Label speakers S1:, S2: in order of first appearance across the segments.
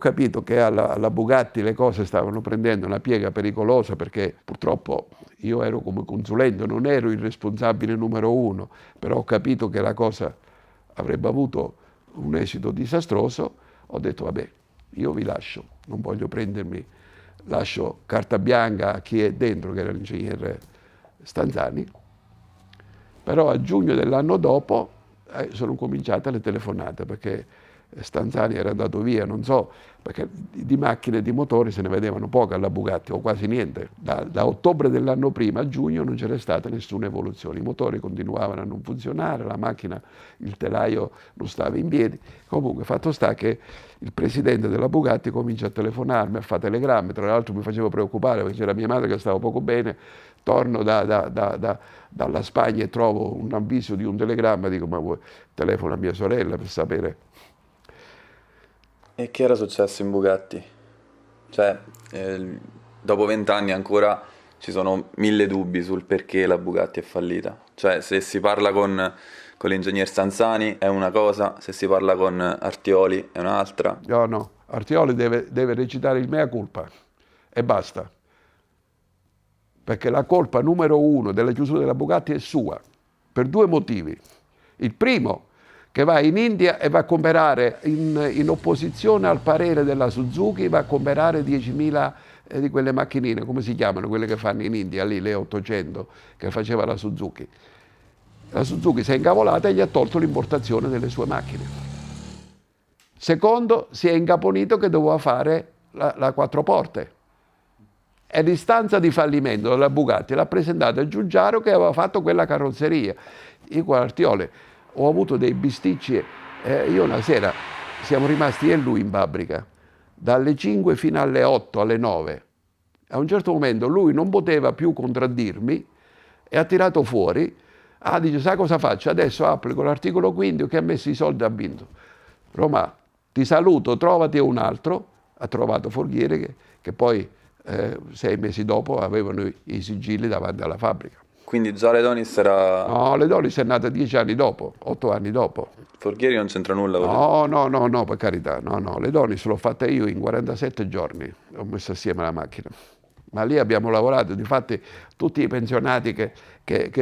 S1: capito che alla Bugatti le cose stavano prendendo una piega pericolosa, perché purtroppo io ero come consulente, non ero il responsabile numero uno, però ho capito che la cosa avrebbe avuto un esito disastroso. Ho detto vabbè, io vi lascio, non voglio prendermi, lascio carta bianca a chi è dentro, che era l'ingegnere Stanzani. Però a giugno dell'anno dopo sono cominciate le telefonate, perché Stanzani era andato via, non so, perché di macchine e di motori se ne vedevano poche alla Bugatti, o quasi niente. Da ottobre dell'anno prima a giugno non c'era stata nessuna evoluzione, i motori continuavano a non funzionare, la macchina, il telaio non stava in piedi. Comunque, fatto sta che il presidente della Bugatti comincia a telefonarmi, a fare telegrammi, tra l'altro mi facevo preoccupare perché c'era mia madre che stava poco bene. Torno dalla Spagna e trovo un avviso di un telegramma, dico ma vuoi, telefono a mia sorella per sapere.
S2: E che era successo in Bugatti? Cioè, dopo 20 anni ancora ci sono mille dubbi sul perché la Bugatti è fallita. Cioè, se si parla con l'ingegner Stanzani è una cosa, se si parla con Artioli è un'altra.
S1: No, Artioli deve recitare il mea culpa e basta. Perché la colpa numero uno della chiusura della Bugatti è sua, per due motivi. Il primo, che va in India e va a comprare, in opposizione al parere della Suzuki, va a comprare 10.000 di quelle macchinine, come si chiamano, quelle che fanno in India, lì le 800, che faceva la Suzuki. La Suzuki si è incavolata e gli ha tolto l'importazione delle sue macchine. Secondo, si è incaponito che doveva fare la quattro porte. E l'istanza di fallimento della Bugatti l'ha presentata Giugiaro, che aveva fatto quella carrozzeria. Io con Artioli ho avuto dei bisticci. Io una sera siamo rimasti io e lui in fabbrica, dalle 5 fino alle 8, alle 9. A un certo momento lui non poteva più contraddirmi e ha tirato fuori. Dice, sai cosa faccio? Adesso applico l'articolo 15 che ha messo i soldi a vinto. Roma, ti saluto, trovati un altro. Ha trovato Forghieri che poi 6 mesi dopo avevano i sigilli davanti alla fabbrica.
S2: Quindi già Ledonis era...
S1: No, Ledonis è nata 10 anni dopo, 8 anni dopo.
S2: Forghieri non c'entra nulla con
S1: No, per carità, no, Ledonis l'ho fatta io in 47 giorni, ho messo assieme la macchina. Ma lì abbiamo lavorato, difatti tutti i pensionati che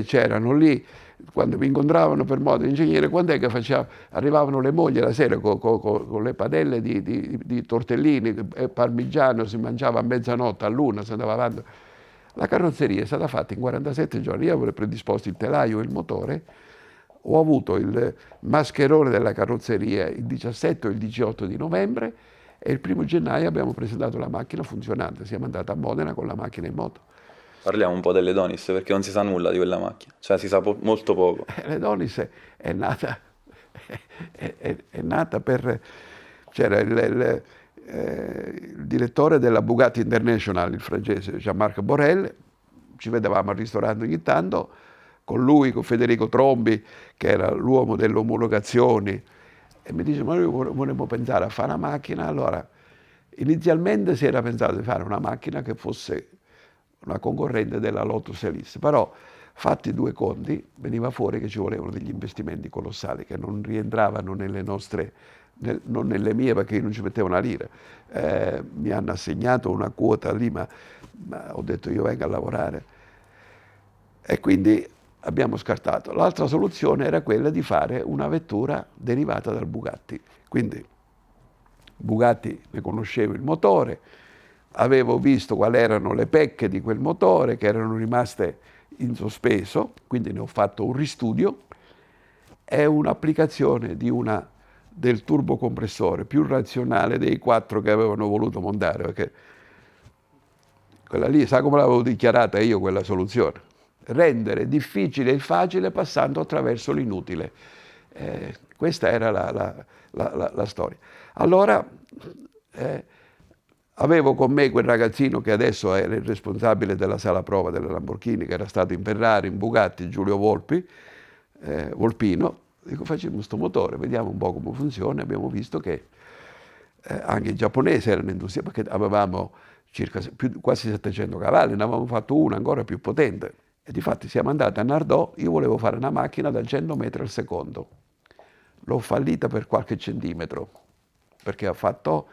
S1: c'erano lì, quando mi incontravano per modo ingegnere, quando è che arrivavano le mogli la sera con le padelle di tortellini e parmigiano, si mangiava a mezzanotte, all'una, si andava avanti. La carrozzeria è stata fatta in 47 giorni, io avevo predisposto il telaio e il motore, ho avuto il mascherone della carrozzeria il 17 o il 18 di novembre e il 1° gennaio abbiamo presentato la macchina funzionante, siamo andati a Modena con la macchina in moto.
S2: Parliamo un po' dell'Edonis, perché non si sa nulla di quella macchina, cioè si sa molto poco.
S1: L'Edonis è nata per... C'era il direttore della Bugatti International, il francese Jean-Marc Borel, ci vedevamo al ristorante ogni tanto, con lui, con Federico Trombi, che era l'uomo delle omologazioni, e mi dice, ma noi vorremmo pensare a fare una macchina. Allora, inizialmente si era pensato di fare una macchina che fosse una concorrente della Lotus Elise, però fatti due conti veniva fuori che ci volevano degli investimenti colossali che non rientravano nelle nostre, non nelle mie, perché io non ci mettevo una lira. Mi hanno assegnato una quota lì, ma ho detto io vengo a lavorare. E quindi abbiamo scartato. L'altra soluzione era quella di fare una vettura derivata dal Bugatti. Quindi Bugatti, ne conoscevo il motore, avevo visto quali erano le pecche di quel motore che erano rimaste in sospeso, quindi ne ho fatto un ristudio e un'applicazione del turbocompressore più razionale dei 4 che avevano voluto montare, perché quella lì, sa come l'avevo dichiarata io quella soluzione? Rendere difficile il facile passando attraverso l'inutile. Questa era la storia. Allora avevo con me quel ragazzino che adesso è il responsabile della sala prova della Lamborghini, che era stato in Ferrari, in Bugatti, Giulio Volpino. Dico, facciamo questo motore, vediamo un po' come funziona. Abbiamo visto che anche i giapponesi erano entusiasti, perché avevamo quasi 700 cavalli, ne avevamo fatto una ancora più potente. E difatti siamo andati a Nardò, io volevo fare una macchina da 100 metri al secondo. L'ho fallita per qualche centimetro, perché ha fatto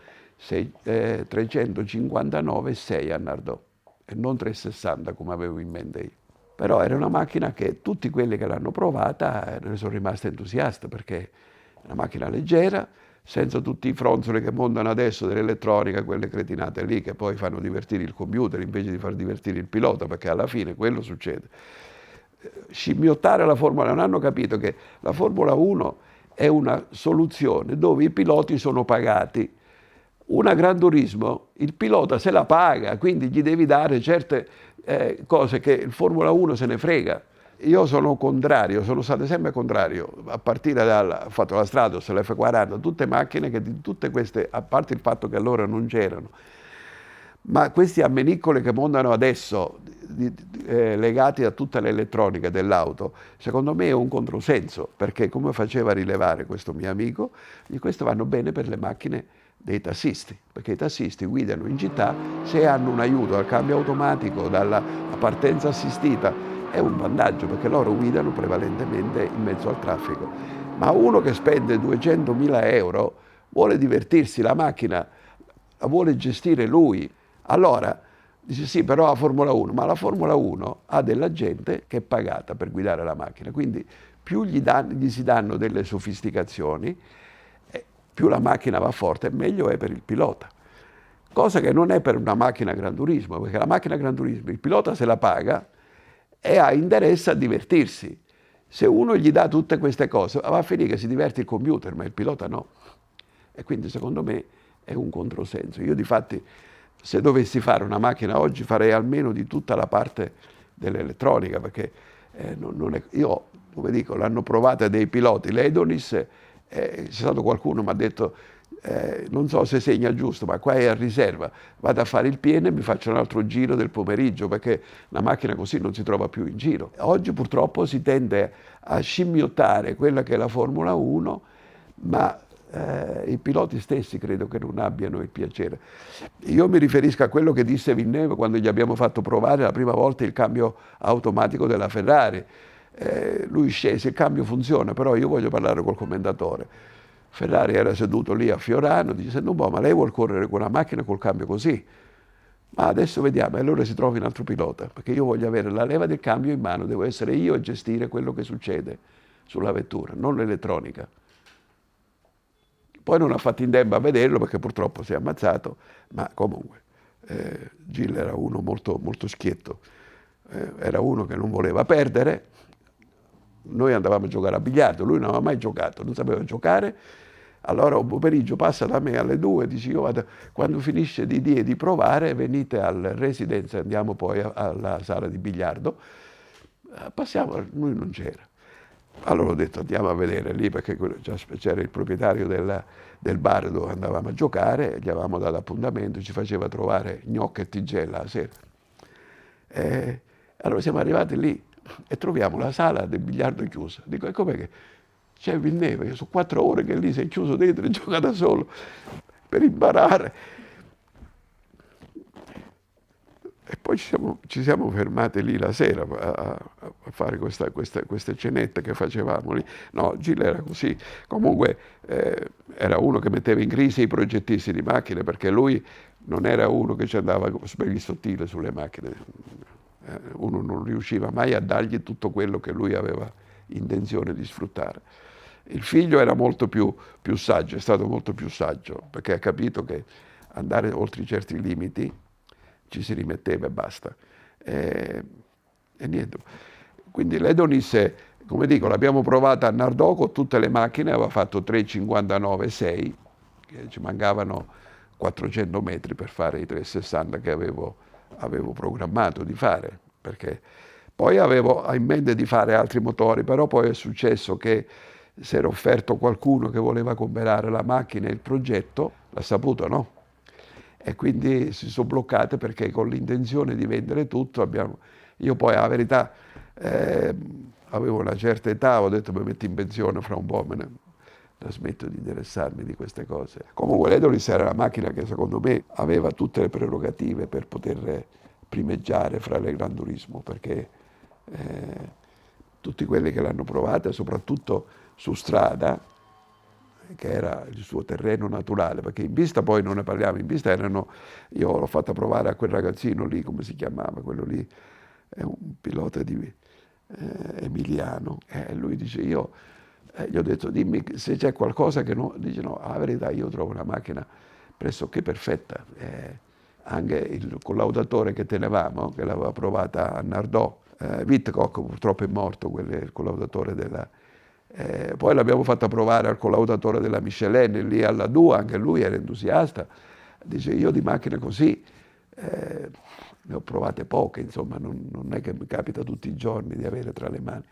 S1: 359,6 a Nardò e non 360 come avevo in mente io. Però era una macchina che tutti quelli che l'hanno provata ne sono rimasti entusiasti perché è una macchina leggera, senza tutti i fronzoli che montano adesso dell'elettronica, quelle cretinate lì che poi fanno divertire il computer invece di far divertire il pilota, perché alla fine quello succede. Scimmiottare la Formula 1, non hanno capito che la Formula 1 è una soluzione dove i piloti sono pagati. Una Gran Turismo, il pilota se la paga, quindi gli devi dare certe cose che il Formula 1 se ne frega. Io sono contrario, sono stato sempre contrario, a partire ho fatto la Stratos, l'F40, tutte macchine che di tutte queste, a parte il fatto che allora non c'erano, ma questi ammenicoli che montano adesso, legati a tutta l'elettronica dell'auto, secondo me è un controsenso, perché come faceva rilevare questo mio amico, questo vanno bene per le macchine dei tassisti, perché i tassisti guidano in città, se hanno un aiuto al cambio automatico, dalla partenza assistita, è un vantaggio perché loro guidano prevalentemente in mezzo al traffico. Ma uno che spende 200.000 euro vuole divertirsi, la macchina la vuole gestire lui. Allora dice sì, però la Formula 1, ma la Formula 1 ha della gente che è pagata per guidare la macchina, quindi più gli si danno delle sofisticazioni, più la macchina va forte, meglio è per il pilota. Cosa che non è per una macchina Gran Turismo, perché la macchina Gran Turismo il pilota se la paga e ha interesse a divertirsi. Se uno gli dà tutte queste cose, va a finire che si diverte il computer, ma il pilota no. E quindi secondo me è un controsenso. Io difatti, se dovessi fare una macchina oggi, farei almeno di tutta la parte dell'elettronica, perché non è, io, come dico, l'hanno provata dei piloti, l'Edonis, c'è stato qualcuno che mi ha detto, non so se segna giusto, ma qua è a riserva, vado a fare il pieno e mi faccio un altro giro del pomeriggio, perché una macchina così non si trova più in giro. Oggi purtroppo si tende a scimmiottare quella che è la Formula 1, ma i piloti stessi credo che non abbiano il piacere. Io mi riferisco a quello che disse Villeneuve quando gli abbiamo fatto provare la prima volta il cambio automatico della Ferrari. Lui scese, il cambio funziona, però io voglio parlare col commendatore. Ferrari era seduto lì a Fiorano, dice, no, boh, ma lei vuol correre con una macchina col cambio così? Ma adesso vediamo, e allora si trova un altro pilota, perché io voglio avere la leva del cambio in mano, devo essere io a gestire quello che succede sulla vettura, non l'elettronica. Poi non ha fatto in tempo a vederlo perché purtroppo si è ammazzato, ma comunque Gilles era uno molto, molto schietto, era uno che non voleva perdere. Noi andavamo a giocare a biliardo, lui non aveva mai giocato, non sapeva giocare. Allora un pomeriggio passa da me alle 2, dice io vado, quando finisce di provare venite al Residence, andiamo poi alla sala di biliardo. Passiamo, lui non c'era. Allora ho detto andiamo a vedere lì perché c'era il proprietario del bar dove andavamo a giocare, gli avevamo dato appuntamento, ci faceva trovare gnocchi e tigella la sera. Allora siamo arrivati lì e troviamo la sala del biliardo chiusa. Dico, e com'è che c'è Villeneuve, che sono 4 ore che lì si è chiuso dentro e gioca da solo per imparare. E poi ci siamo fermati lì la sera a fare queste cenette che facevamo lì. No, Gilles era così. Comunque era uno che metteva in crisi i progettisti di macchine, perché lui non era uno che ci andava per il sottile sulle macchine. Uno non riusciva mai a dargli tutto quello che lui aveva intenzione di sfruttare. Il figlio era molto più saggio, è stato molto più saggio, perché ha capito che andare oltre certi limiti ci si rimetteva e basta. E niente. Quindi l'Edonis, come dico, l'abbiamo provata a Nardò con tutte le macchine, aveva fatto 3,59,6, che ci mancavano 400 metri per fare i 3,60 che avevo programmato di fare, perché poi avevo in mente di fare altri motori, però poi è successo che si era offerto qualcuno che voleva comprare la macchina e il progetto, l'ha saputo, no? E quindi si sono bloccate perché con l'intenzione di vendere tutto io poi la verità avevo una certa età, ho detto mi metto in pensione fra un po', smetto di interessarmi di queste cose. Comunque l'Edonis era una macchina che secondo me aveva tutte le prerogative per poter primeggiare fra le Gran Turismo, perché tutti quelli che l'hanno provata, soprattutto su strada, che era il suo terreno naturale, perché in pista poi non ne parliamo, in pista io l'ho fatta provare a quel ragazzino lì, come si chiamava, quello lì è un pilota emiliano, e lui dice gli ho detto dimmi se c'è qualcosa che no, dice no, la verità io trovo una macchina pressoché perfetta, anche il collaudatore che tenevamo, che l'aveva provata a Nardò, Wittkopf purtroppo è morto, quello è il collaudatore poi l'abbiamo fatta provare al collaudatore della Michelin, lì alla Dua, anche lui era entusiasta, dice io di macchine così ne ho provate poche, insomma non è che mi capita tutti i giorni di avere tra le mani,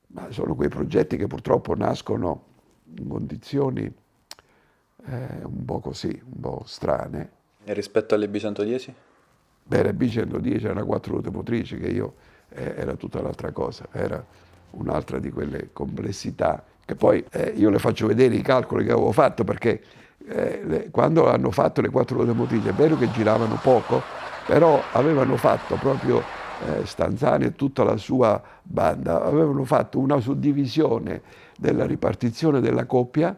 S1: ma sono quei progetti che purtroppo nascono in condizioni un po' così, un po' strane.
S2: E rispetto alle B110?
S1: Beh, la B110 era una 4 ruote motrici che era tutta l'altra cosa, era un'altra di quelle complessità che poi io le faccio vedere i calcoli che avevo fatto perché quando hanno fatto le 4 ruote motrici è vero che giravano poco, però avevano fatto proprio Stanzani e tutta la sua banda, avevano fatto una suddivisione della ripartizione della coppia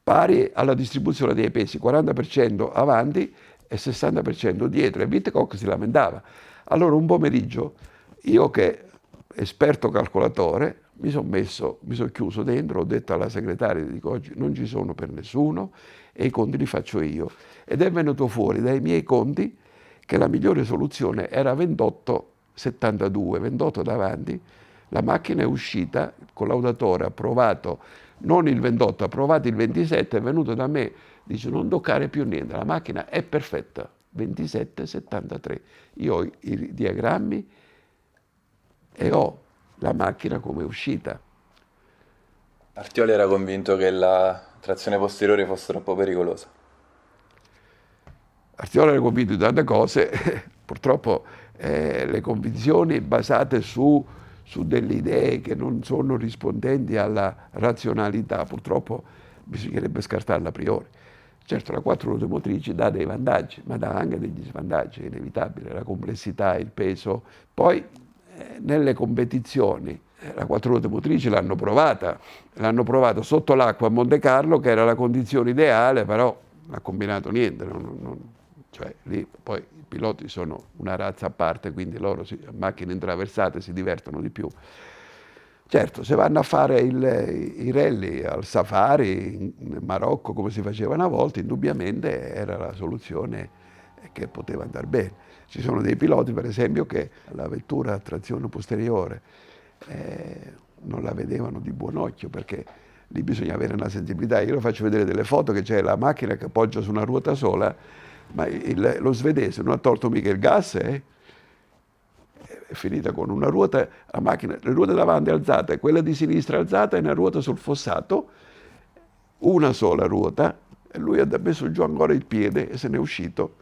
S1: pari alla distribuzione dei pesi, 40% avanti e 60% dietro, e Wittkopf si lamentava. Allora un pomeriggio io che esperto calcolatore mi sono chiuso dentro, ho detto alla segretaria, dico oggi non ci sono per nessuno e i conti li faccio io. Ed è venuto fuori dai miei conti che la migliore soluzione era 28,72, 28 davanti, la macchina è uscita, il collaudatore ha provato non il 28, ha provato il 27, è venuto da me, dice non toccare più niente, la macchina è perfetta, 27,73. Io ho i diagrammi e ho la macchina come è uscita.
S2: Artioli era convinto che la trazione posteriore fosse troppo pericolosa.
S1: Artioli era convinto di tante cose, purtroppo le convinzioni basate su delle idee che non sono rispondenti alla razionalità, purtroppo bisognerebbe scartarla a priori. Certo, la 4 ruote motrici dà dei vantaggi, ma dà anche degli svantaggi, è inevitabile, la complessità, il peso. Poi nelle competizioni la 4 ruote motrici l'hanno provata sotto l'acqua a Monte Carlo, che era la condizione ideale, però non ha combinato niente. Cioè, lì poi i piloti sono una razza a parte, quindi loro a macchine intraversate si divertono di più. Certo, se vanno a fare i rally al safari in Marocco, come si faceva una volta, indubbiamente era la soluzione che poteva andare bene. Ci sono dei piloti, per esempio, che la vettura a trazione posteriore non la vedevano di buon occhio, perché lì bisogna avere una sensibilità. Io le faccio vedere delle foto che c'è la macchina che appoggia su una ruota sola, ma lo svedese non ha tolto mica il gas, è finita con una ruota, la macchina, le ruote davanti alzate, quella di sinistra alzata e una ruota sul fossato, una sola ruota, e lui ha messo giù ancora il piede e se n'è uscito,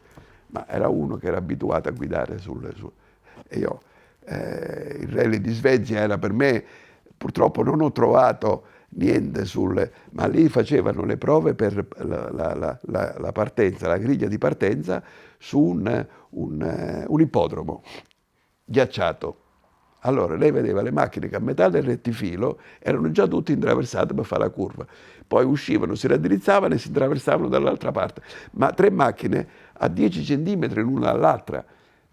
S1: ma era uno che era abituato a guidare e io, il rally di Svezia era per me, purtroppo non ho trovato niente ma lì facevano le prove per la partenza, la griglia di partenza su un ippodromo ghiacciato. Allora lei vedeva le macchine che a metà del rettifilo erano già tutte intraversate per fare la curva, poi uscivano, si raddrizzavano e si intraversavano dall'altra parte, ma 3 macchine a 10 centimetri l'una dall'altra,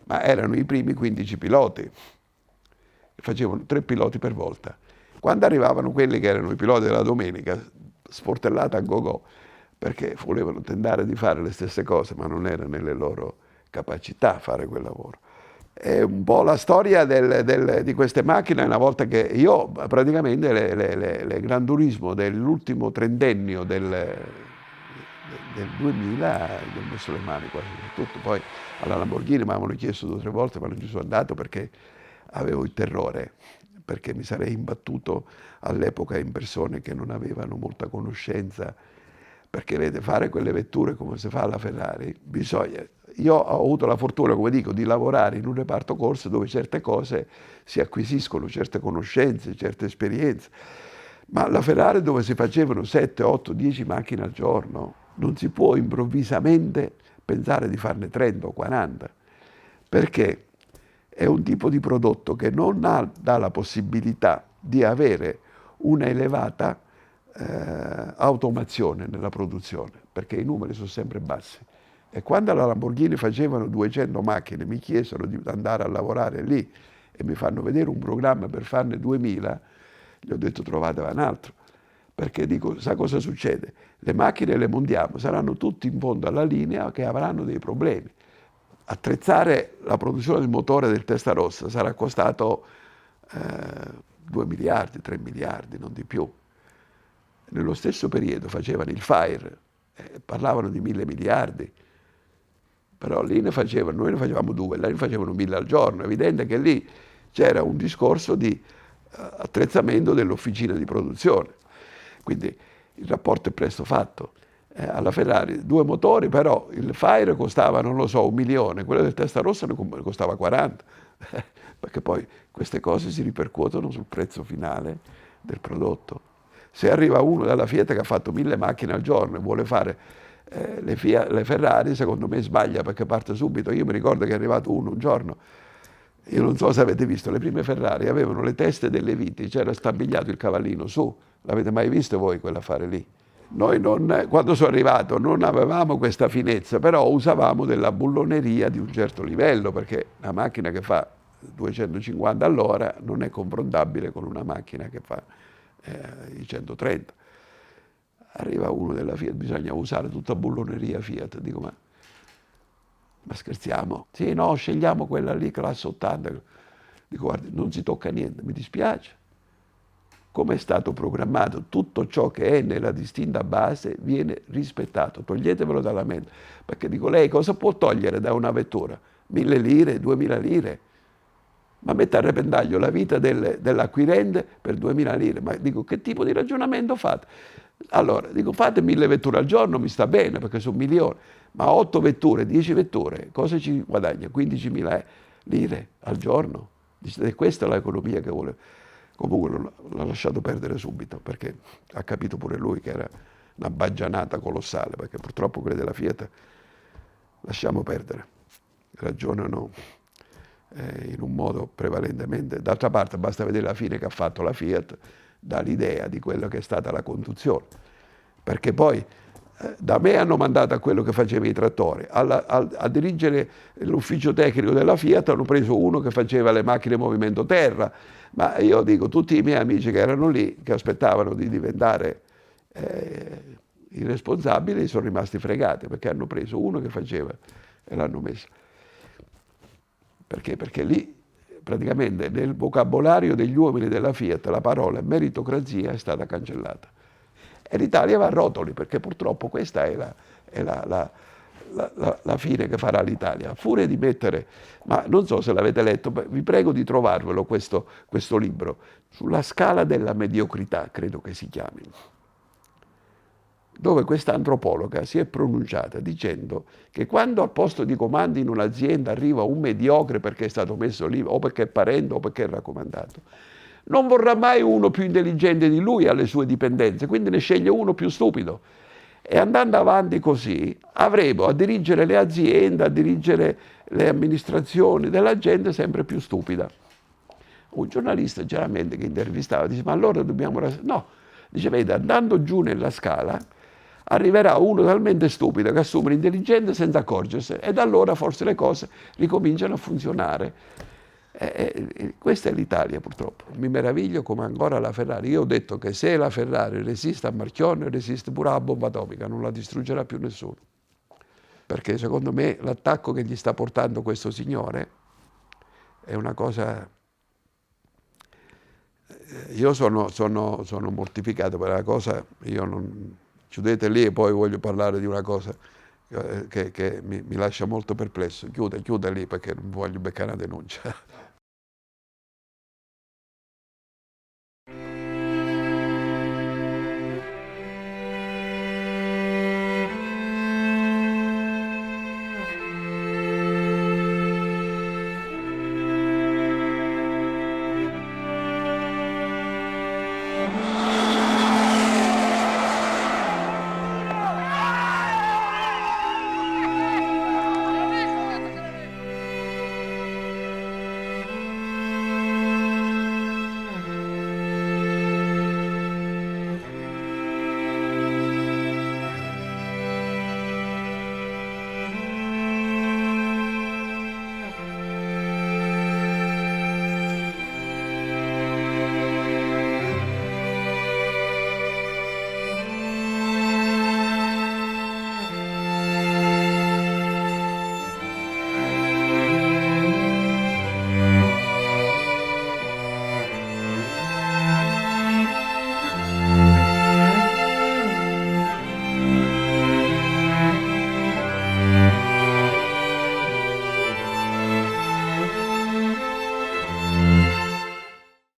S1: ma erano i primi 15 piloti, facevano 3 piloti per volta. Quando arrivavano quelli che erano i piloti della domenica, sportellata a go-go, perché volevano tentare di fare le stesse cose, ma non era nelle loro capacità fare quel lavoro. È un po' la storia di queste macchine, una volta che io praticamente le Gran Turismo dell'ultimo trentennio del 2000 gli ho messo le mani quasi tutto. Poi alla Lamborghini mi avevano chiesto 2 o 3 volte, ma non ci sono andato perché avevo il terrore, perché mi sarei imbattuto all'epoca in persone che non avevano molta conoscenza, perché vede, fare quelle vetture come si fa alla Ferrari, io ho avuto la fortuna, come dico, di lavorare in un reparto corse dove certe cose si acquisiscono, certe conoscenze, certe esperienze, ma la Ferrari dove si facevano 7, 8, 10 macchine al giorno, non si può improvvisamente pensare di farne 30 o 40, perché è un tipo di prodotto che non dà la possibilità di avere una elevata automazione nella produzione, perché i numeri sono sempre bassi. E quando alla Lamborghini facevano 200 macchine, mi chiesero di andare a lavorare lì e mi fanno vedere un programma per farne 2000, gli ho detto trovate un altro, perché dico, sa cosa succede? Le macchine le montiamo, saranno tutti in fondo alla linea che avranno dei problemi. Attrezzare la produzione del motore del Testarossa sarà costato 2 miliardi, 3 miliardi, non di più. Nello stesso periodo facevano il Fire, parlavano di 1.000 miliardi, però lì noi ne facevamo 2, là ne facevano 1.000 al giorno. È evidente che lì c'era un discorso di attrezzamento dell'officina di produzione. Quindi il rapporto è presto fatto. Alla Ferrari 2 motori, però il Fire costava, non lo so, 1 milione, quello del Testarossa ne costava 40, perché poi queste cose si ripercuotono sul prezzo finale del prodotto. Se arriva uno dalla Fiat che ha fatto 1.000 macchine al giorno e vuole fare le Ferrari, secondo me sbaglia, perché parte subito. Io mi ricordo che è arrivato uno un giorno, io non so se avete visto, le prime Ferrari avevano le teste delle viti, c'era stabigliato il cavallino su. L'avete mai visto voi quell'affare lì? Noi quando sono arrivato non avevamo questa finezza, però usavamo della bulloneria di un certo livello, perché una macchina che fa 250 all'ora non è confrontabile con una macchina che fa i 130. Arriva uno della Fiat, bisogna usare tutta bulloneria Fiat. Dico, ma scherziamo? Sì, no, scegliamo quella lì, classe 80. Dico, guardi, non si tocca niente, mi dispiace. Come è stato programmato, tutto ciò che è nella distinta base viene rispettato. Toglietevelo dalla mente. Perché dico, lei cosa può togliere da una vettura? 1.000 lire, 2.000 lire? Ma mette a repentaglio la vita dell'acquirente per 2.000 lire. Ma dico, che tipo di ragionamento fate? Allora, dico, fate 1.000 vetture al giorno, mi sta bene, perché sono milioni. Ma 8 vetture, 10 vetture, cosa ci guadagna? 15.000 lire al giorno? Dice, questa è l'economia che vuole. Comunque l'ha lasciato perdere subito, perché ha capito pure lui che era una baggianata colossale, perché purtroppo quelli della Fiat lasciamo perdere, ragionano in un modo prevalentemente. D'altra parte basta vedere la fine che ha fatto la Fiat, dà l'idea di quello che è stata la conduzione, perché poi da me hanno mandato a quello che faceva i trattori, a dirigere l'ufficio tecnico della Fiat hanno preso uno che faceva le macchine movimento terra, ma io dico, tutti i miei amici che erano lì, che aspettavano di diventare i responsabili, sono rimasti fregati, perché hanno preso uno che faceva e l'hanno messo. Perché? Perché lì praticamente nel vocabolario degli uomini della Fiat la parola meritocrazia è stata cancellata. E l'Italia va a rotoli, perché purtroppo questa è la fine che farà l'Italia. A furia di mettere, ma non so se l'avete letto, vi prego di trovarvelo questo libro, sulla scala della mediocrità, credo che si chiami, dove questa antropologa si è pronunciata dicendo che quando al posto di comando in un'azienda arriva un mediocre perché è stato messo lì, o perché è parente o perché è raccomandato, non vorrà mai uno più intelligente di lui alle sue dipendenze, quindi ne sceglie uno più stupido. E andando avanti così, avremo a dirigere le aziende, a dirigere le amministrazioni della gente sempre più stupida. Un giornalista chiaramente che intervistava dice, ma allora dobbiamo... No, dice, vede, andando giù nella scala arriverà uno talmente stupido che assume l'intelligenza senza accorgersi, e da allora forse le cose ricominciano a funzionare. Questa è l'Italia, purtroppo. Mi meraviglio come ancora la Ferrari. Io ho detto che se la Ferrari resiste a Marchionne, resiste pure alla bomba atomica, non la distruggerà più nessuno. Perché secondo me l'attacco che gli sta portando questo signore è una cosa... Io sono mortificato per la cosa, io non... Chiudete lì e poi voglio parlare di una cosa che mi lascia molto perplesso. Chiuda lì perché non voglio beccare una denuncia.